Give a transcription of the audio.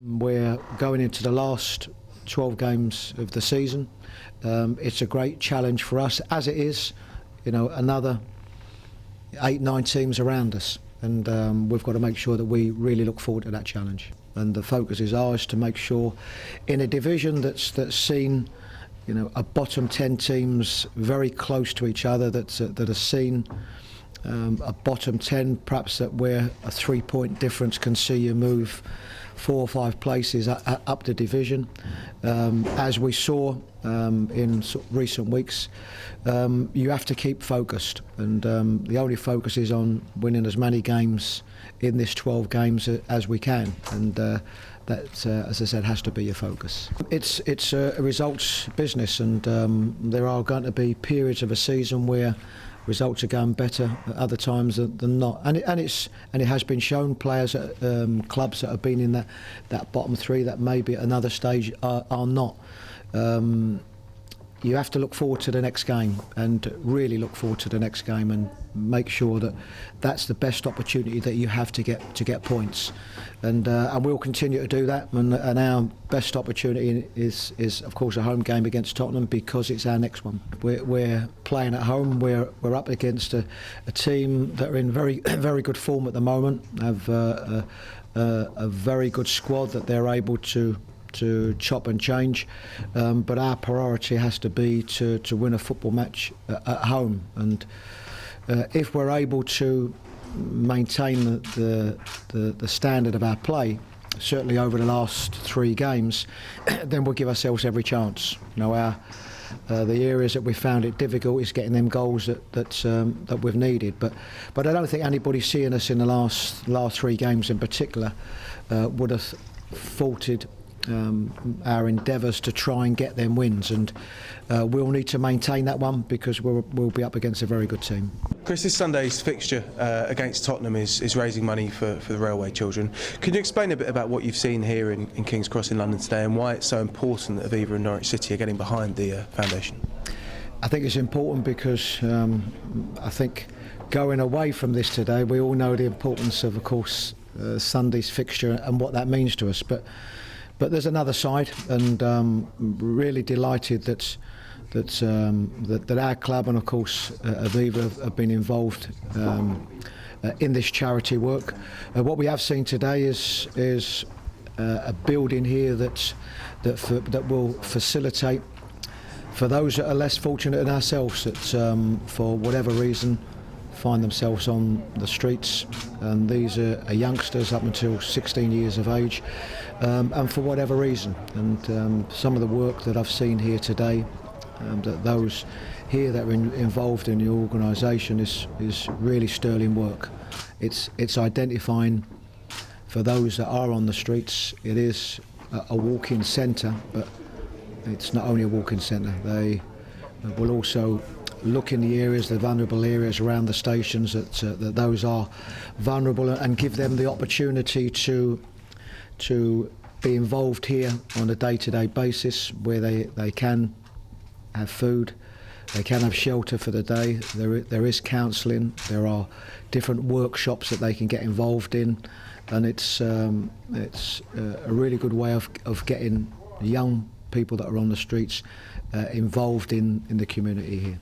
We're going into the last 12 games of the season. It's a great challenge for us, as it is, another 8-9 teams around us, and we've got to make sure that we really look forward to that challenge. And the focus is ours to make sure, in a division that's seen, a bottom 10 teams very close to each other, that are seen a bottom 10, perhaps that where a 3-point difference can see you move 4 or 5 places up the division. As we saw in recent weeks, you have to keep focused, and the only focus is on winning as many games in this 12 games as we can, and that, as I said, has to be your focus. It's a results business, and there are going to be periods of a season where results are going better at other times than not, and it has been shown. Players at clubs that have been in that bottom 3 that maybe at another stage are not. You have to look forward to the next game, and really look forward to the next game, and make sure that that's the best opportunity that you have to get points, and we'll continue to do that. And our best opportunity is of course a home game against Tottenham, because it's our next one. We're playing at home. We're up against a team that are in very very good form at the moment. Have a very good squad that they're able to chop and change, but our priority has to be to win a football match at home, and if we're able to maintain the standard of our play, certainly over the last 3 games, then we'll give ourselves every chance. The areas that we found it difficult is getting them goals that we've needed, but I don't think anybody seeing us in the last 3 games in particular would have faulted our endeavours to try and get them wins, and we'll need to maintain that one, because we'll be up against a very good team. Chris, this Sunday's fixture against Tottenham is raising money for the railway children. Can you explain a bit about what you've seen here in King's Cross in London today, and why it's so important that Aviva and Norwich City are getting behind the foundation? I think it's important because I think going away from this today, we all know the importance of course, Sunday's fixture and what that means to us. But there's another side, and really delighted that our club and of course Aviva have been involved in this charity work. What we have seen today is a building here that will facilitate for those that are less fortunate than ourselves, that for whatever reason find themselves on the streets, and these are youngsters up until 16 years of age, and for whatever reason. And some of the work that I've seen here today, that those here that are involved in the organisation, is really sterling work. It's identifying for those that are on the streets. It is a walk-in centre, but it's not only a walk-in centre. They will also look in the areas, the vulnerable areas around the stations that those are vulnerable, and give them the opportunity to be involved here on a day-to-day basis, where they can have food, they can have shelter for the day. There is counselling, there are different workshops that they can get involved in, and it's a really good way of getting young people that are on the streets involved in the community here.